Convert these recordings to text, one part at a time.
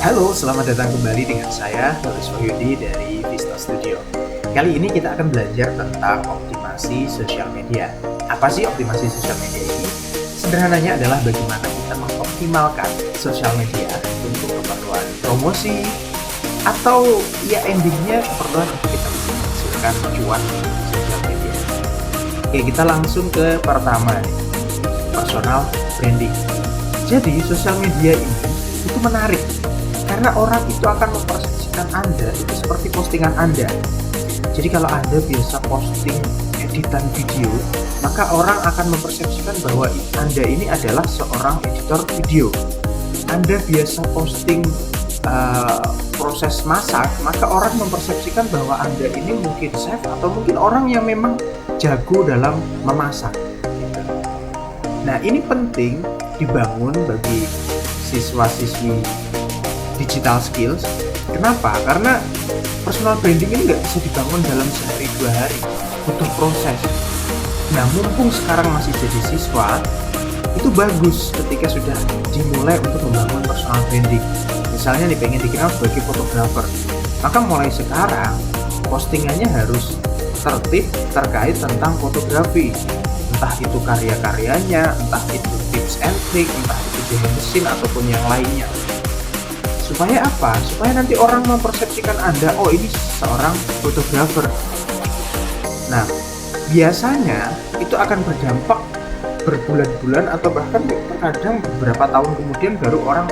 Halo, selamat datang kembali dengan saya, Nuris Wahyudi dari Vista Studio. Kali ini kita akan belajar tentang optimasi sosial media. Apa sih optimasi sosial media ini? Sederhananya adalah bagaimana kita mengoptimalkan sosial media untuk keperluan promosi, atau ya endingnya keperluan untuk kita bisa menghasilkan cuan di sosial media. Oke, kita langsung ke pertama nih, personal branding. Jadi, sosial media ini itu menarik karena orang itu akan mempersepsikan Anda itu seperti postingan Anda. Jadi kalau Anda biasa posting editan video, maka orang akan mempersepsikan bahwa Anda ini adalah seorang editor video. Anda biasa posting proses masak, maka orang mempersepsikan bahwa Anda ini mungkin chef atau mungkin orang yang memang jago dalam memasak. Nah, ini penting dibangun bagi siswa-siswi digital skills. Kenapa? Karena personal branding ini nggak bisa dibangun dalam sehari dua hari, butuh proses. Nah, mumpung sekarang masih jadi siswa, itu bagus ketika sudah dimulai untuk membangun personal branding. Misalnya nih, pengen dikenal sebagai fotografer, maka mulai sekarang postingannya harus tertib terkait tentang fotografi. Entah itu karya-karyanya, entah itu tips and trick, entah itu behind the scene ataupun yang lainnya. Supaya apa? Supaya nanti orang mempersepsikan Anda, oh ini seorang fotografer. Nah, biasanya itu akan berdampak berbulan-bulan atau bahkan terkadang beberapa tahun kemudian baru orang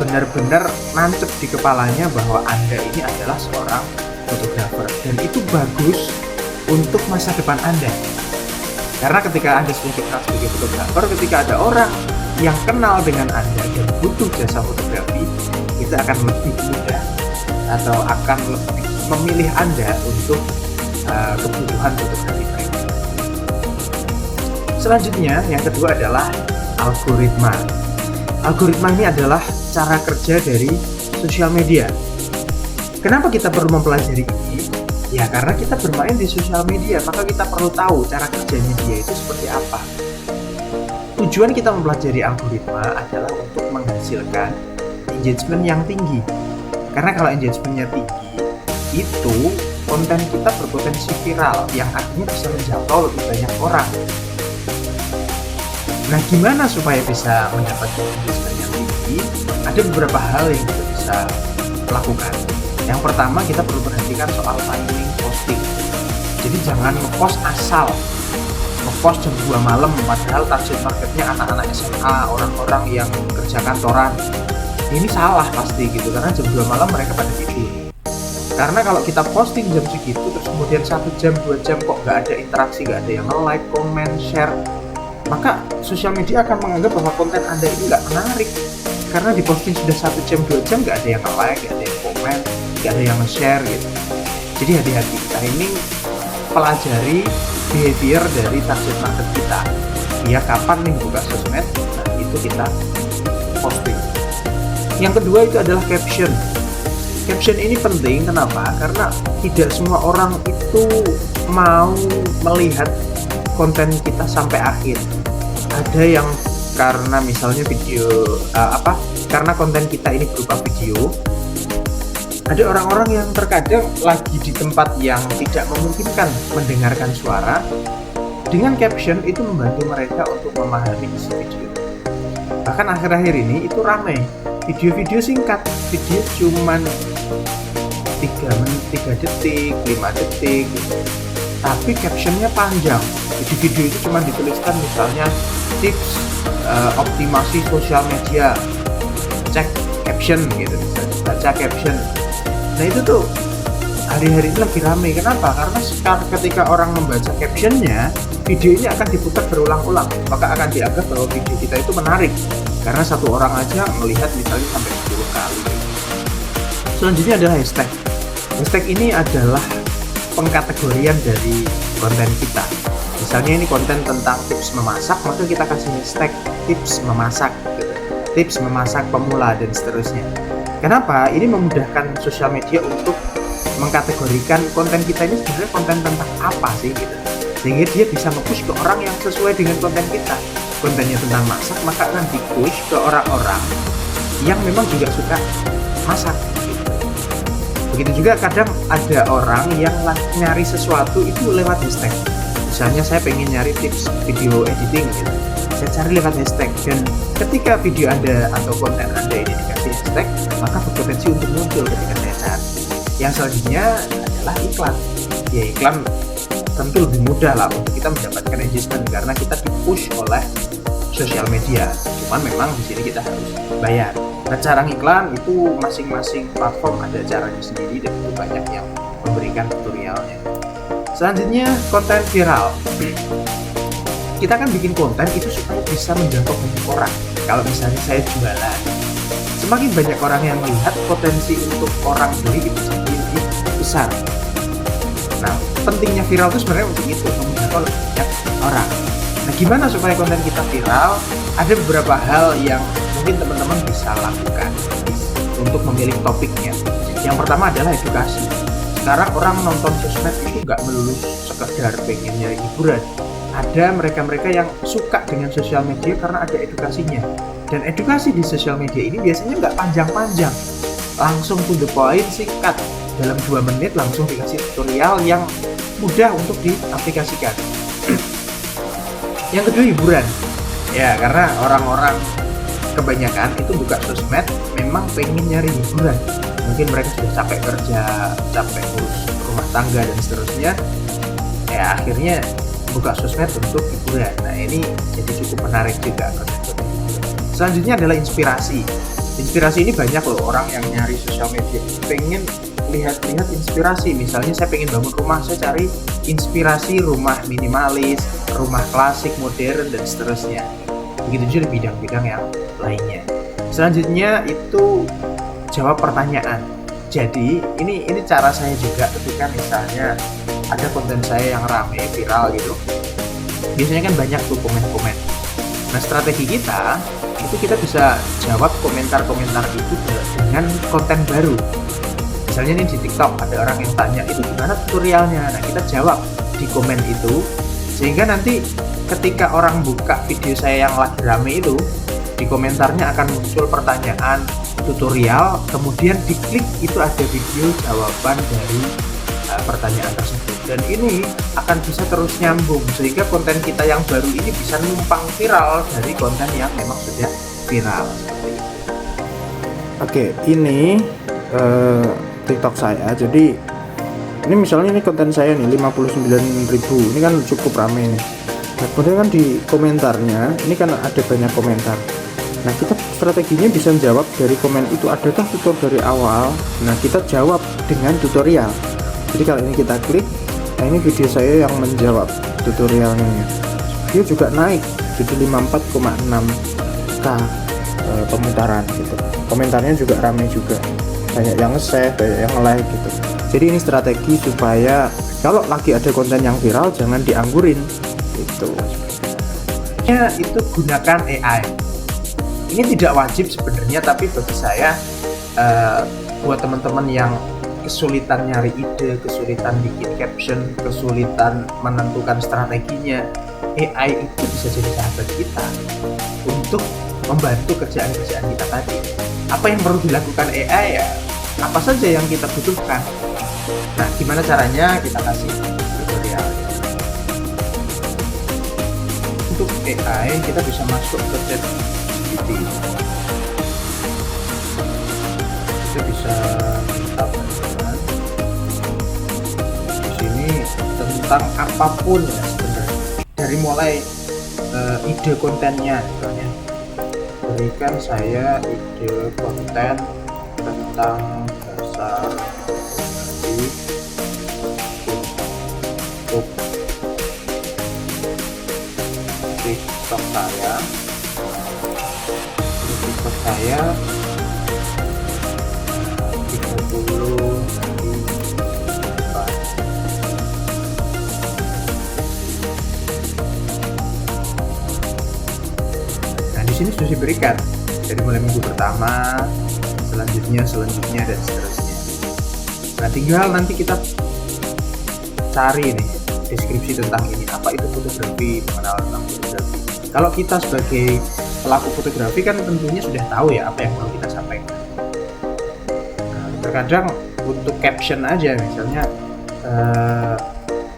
benar-benar nancep di kepalanya bahwa Anda ini adalah seorang fotografer. Dan itu bagus untuk masa depan Anda. Karena ketika Anda sudah dikenal sebagai fotografer, ketika ada orang yang kenal dengan Anda dan butuh jasa fotografi, itu akan lebih mudah atau akan lebih memilih Anda untuk kebutuhan fotografi mereka. Selanjutnya, yang kedua adalah algoritma. Algoritma ini adalah cara kerja dari sosial media. Kenapa kita perlu mempelajari ini? Ya, karena kita bermain di sosial media, maka kita perlu tahu cara kerjanya dia itu seperti apa. Tujuan kita mempelajari algoritma adalah untuk menghasilkan engagement yang tinggi. Karena kalau engagementnya tinggi, itu konten kita berpotensi viral, yang artinya bisa menjangkau lebih banyak orang. Nah, gimana supaya bisa mendapatkan engagement yang tinggi? Ada beberapa hal yang kita bisa lakukan. Yang pertama, kita perlu perhatikan soal timing posting. Jadi jangan ngepost asal, ngepost jam 2 malam padahal target marketnya anak-anak SMA, orang-orang yang kerja kantoran. Ini salah pasti gitu, karena jam 2 malam mereka pada tidur. Karena kalau kita posting jam segitu terus kemudian 1 jam 2 jam kok nggak ada interaksi, nggak ada yang like, comment, share, maka sosial media akan menganggap bahwa konten Anda ini nggak menarik. Karena di posting sudah 1 jam 2 jam nggak ada yang like, nggak ada yang comment, nggak ada yang share gitu. Jadi hati-hati, timing, pelajari behavior dari target market kita. Dia kapan nih buka sosmed, nah itu kita posting. Yang kedua itu adalah caption. Caption ini penting, kenapa? Karena tidak semua orang itu mau melihat konten kita sampai akhir. Ada yang karena misalnya karena konten kita ini berupa video, ada orang-orang yang terkadang lagi di tempat yang tidak memungkinkan mendengarkan suara. Dengan caption itu membantu mereka untuk memahami isi video. Bahkan akhir-akhir ini itu ramai video-video singkat, video cuman 3 detik, 5 detik gitu. Tapi captionnya panjang. Di video itu cuma dituliskan misalnya tips optimasi sosial media, cek caption gitu, bisa baca caption. Nah itu tuh hari-hari ini lagi rame. Kenapa? Karena ketika orang membaca captionnya, video ini akan diputar berulang-ulang, maka akan dianggap bahwa video kita itu menarik karena satu orang aja melihat misalnya sampai 10 kali. Selanjutnya adalah hashtag. Hashtag ini adalah pengkategorian dari konten kita. Misalnya ini konten tentang tips memasak, maka kita kasih hashtag tips memasak gitu. Tips memasak pemula dan seterusnya. Kenapa? Ini memudahkan sosial media untuk mengkategorikan konten kita ini sebenarnya konten tentang apa sih gitu. Sehingga dia bisa nge-push ke orang yang sesuai dengan konten kita. Kontennya tentang masak, maka akan di-push ke orang-orang yang memang juga suka masak gitu. Begitu juga kadang ada orang yang nyari sesuatu itu lewat hashtag. Misalnya saya pengen nyari tips video editing gitu, saya cari lewat hashtag, dan ketika video Anda atau konten Anda ini dikasih hashtag, maka berpotensi untuk muncul ketika saya cari. Yang selanjutnya adalah iklan. Ya, iklan tentu lebih mudah lah untuk kita mendapatkan engagement karena kita di-push oleh sosial media. Cuman memang di sini kita harus bayar. Nah, cara iklan itu masing-masing platform ada caranya sendiri dan itu banyak yang memberikan tutorialnya. Selanjutnya, konten viral. Kita kan bikin konten itu supaya bisa menjangkau banyak orang. Kalau misalnya saya jualan, semakin banyak orang yang melihat, potensi untuk orang beli itu semakin besar. Nah, pentingnya viral itu sebenarnya untuk itu, menjangkau lebih banyak orang. Nah, gimana supaya konten kita viral? Ada beberapa hal yang mungkin teman-teman bisa lakukan untuk memilih topiknya. Yang pertama adalah edukasi. Sekarang orang nonton sosmed itu nggak melulu sekedar pengen nyari hiburan. Ada mereka-mereka yang suka dengan sosial media karena ada edukasinya. Dan edukasi di sosial media ini biasanya nggak panjang-panjang, langsung to the point, singkat. Dalam 2 menit langsung dikasih tutorial yang mudah untuk diaplikasikan. Yang kedua, hiburan. Ya, karena orang-orang kebanyakan itu buka sosmed memang pengen nyari hiburan. Mungkin mereka sudah capek kerja, capek ngurus rumah tangga dan seterusnya. Ya, akhirnya buka sosmed untuk hiburan. Nah, ini jadi cukup menarik juga konten-konten. Selanjutnya adalah inspirasi. Inspirasi ini banyak loh orang yang nyari sosial media pengen lihat-lihat inspirasi. Misalnya saya pengen bangun rumah, saya cari inspirasi rumah minimalis, rumah klasik, modern, dan seterusnya. Begitu juga di bidang-bidang yang lainnya. Selanjutnya itu jawab pertanyaan. Jadi ini cara saya juga ketika misalnya ada konten saya yang rame, viral gitu. Biasanya kan banyak tuh komen-komen. Nah, strategi kita itu kita bisa jawab komentar-komentar itu dengan konten baru. Misalnya nih di TikTok ada orang yang tanya itu gimana tutorialnya. Nah, kita jawab di komen itu sehingga nanti ketika orang buka video saya yang lagi rame itu, di komentarnya akan muncul pertanyaan tutorial, kemudian diklik itu ada video jawaban dari pertanyaan tersebut, dan ini akan bisa terus nyambung sehingga konten kita yang baru ini bisa numpang viral dari konten yang memang sudah viral. Oke, ini TikTok saya. Jadi ini misalnya ini konten saya nih 59.000, ini kan cukup rame nih. Nah, kemudian kan di komentarnya ini kan ada banyak komentar. Nah, kita strateginya bisa jawab dari komen itu, adakah tutor dari awal. Nah, kita jawab dengan tutorial. Jadi kalau ini kita klik, nah ini video saya yang menjawab tutorialnya. Dia juga naik jadi 54,6k pemutaran gitu. Komentarnya juga ramai juga, banyak yang nge-save, banyak yang like gitu. Jadi ini strategi supaya kalau lagi ada konten yang viral jangan dianggurin gitu. Ya, itu gunakan AI. Ini tidak wajib sebenarnya, tapi bagi saya buat teman-teman yang kesulitan nyari ide, kesulitan bikin caption, kesulitan menentukan strateginya, AI itu bisa jadi sahabat kita untuk membantu kerjaan-kerjaan kita tadi. Apa yang perlu dilakukan AI ya? Apa saja yang kita butuhkan. Nah, gimana caranya? Kita kasih tutorial. Untuk AI kita bisa masuk ke ChatGPT. Kita bisa minta bantuan di sini tentang apapun ya sebenarnya. Dari mulai ide kontennya, misalnya berikan saya ide konten tentang dasar untuk TikTok saya. TikTok saya 30 hari depan. Nah, di sini sudah diberikan dari mulai minggu pertama, selanjutnya dan seterusnya. Nah, tinggal nanti kita cari nih deskripsi tentang ini, apa itu fotografi, mengenal tentang fotografi. Kalau kita sebagai pelaku fotografi kan tentunya sudah tahu ya apa yang mau kita sampaikan. Nah, terkadang untuk caption aja misalnya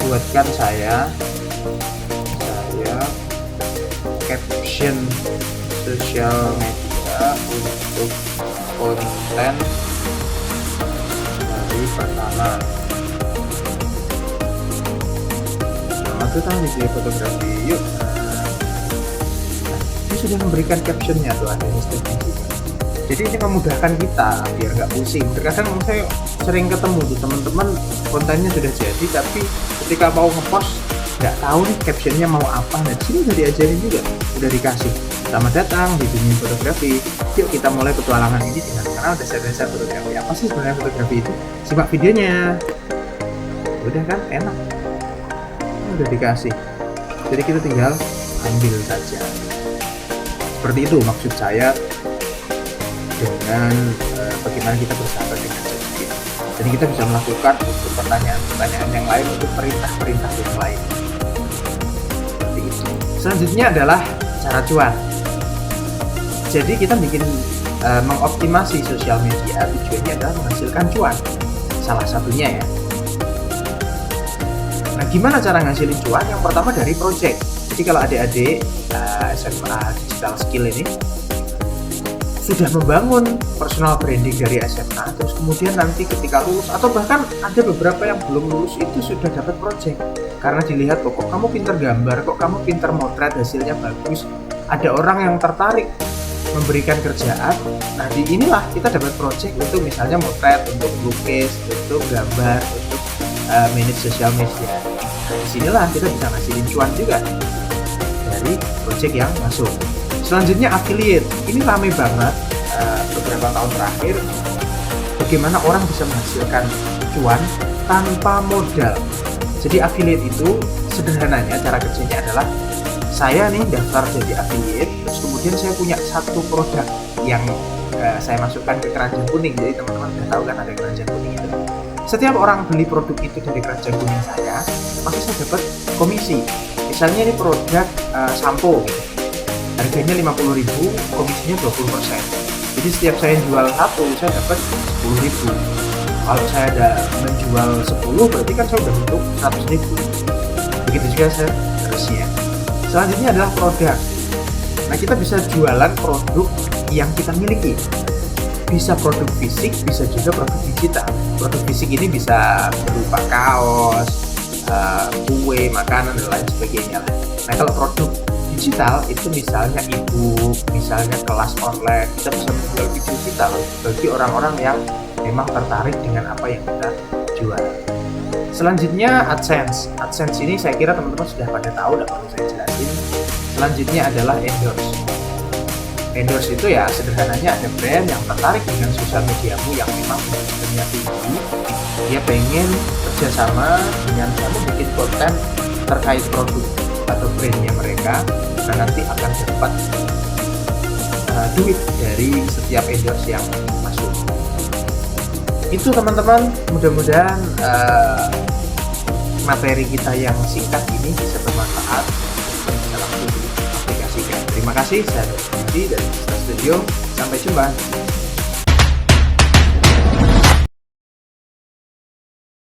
buatkan saya caption sosial media untuk konten hari pertama. Selamat datang di fotografi. Yuk. Ini sudah memberikan captionnya tuh, ada hashtagnya juga. Jadi ini memudahkan kita biar nggak pusing. Terkadang saya sering ketemu tuh teman-teman kontennya sudah jadi, tapi ketika mau ngepost nggak tahu nih captionnya mau apa. Nah di sini udah diajarin juga, udah dikasih. Selamat datang di dunia fotografi. Yuk kita mulai petualangan ini dengan mengenal dasar-dasar fotografi. Apa sih sebenarnya fotografi itu? Simak videonya. Udah kan, enak. Udah dikasih. Jadi kita tinggal ambil saja. Seperti itu maksud saya dengan bagaimana kita bersahabat dengan ChatGPT. Jadi kita bisa melakukan untuk pertanyaan-pertanyaan yang lain, untuk perintah-perintah yang lain. Seperti itu. Selanjutnya adalah cara cuan. Jadi kita bikin mengoptimasi sosial media, tujuannya adalah menghasilkan cuan. Salah satunya ya. Nah, gimana cara ngasilin cuan? Yang pertama dari project. Jadi kalau adik-adik SMA Digital Skill ini sudah membangun personal branding dari SMA, terus kemudian nanti ketika lulus atau bahkan ada beberapa yang belum lulus itu sudah dapat project karena dilihat kok kamu pinter gambar, kok kamu pinter motret, hasilnya bagus, ada orang yang tertarik memberikan kerjaan. Nah di inilah kita dapat project untuk misalnya motret, untuk lukis, untuk gambar, untuk manage sosial media. Nah disinilah kita bisa ngasilin cuan juga dari project yang masuk. Selanjutnya affiliate, ini rame banget beberapa tahun terakhir. Bagaimana orang bisa menghasilkan cuan tanpa modal. Jadi affiliate itu sederhananya cara kerjanya adalah saya nih daftar jadi affiliate, terus kemudian saya punya satu produk yang saya masukkan ke keranjang kuning. Jadi teman-teman udah tahu kan ada keranjang kuning itu. Setiap orang beli produk itu dari keranjang kuning saya, maka saya dapat komisi. Misalnya ini produk sampo gitu. Harganya 50.000, komisinya 20%. Jadi setiap saya jual satu, saya dapat 10.000. Kalau saya ada menjual 10, berarti kan saya udah untung 100.000. Begitu juga seterusnya. Selanjutnya adalah produk. Nah, kita bisa jualan produk yang kita miliki. Bisa produk fisik, bisa juga produk digital. Produk fisik ini bisa berupa kaos, kue, makanan, dan lain sebagainya. Nah, kalau produk digital itu misalnya e-book, misalnya kelas online, kita bisa menjual video kita bagi orang-orang yang memang tertarik dengan apa yang kita jual. Selanjutnya AdSense. AdSense ini saya kira teman-teman sudah pada tahu, tidak perlu saya jelasin. Selanjutnya adalah endorse. Endorse itu ya sederhananya ada brand yang tertarik dengan sosial mediamu yang memang penjualannya tinggi, dia pengen kerjasama dengan kamu bikin konten terkait produk atau brandnya mereka, dan nanti akan dapat duit dari setiap endorse yang masuk. Itu teman-teman, mudah-mudahan materi kita yang singkat ini bisa bermanfaat dan bisa langsung diaplikasikan. Terima kasih, saya Dr. Budi dari Vista Studio. Sampai jumpa.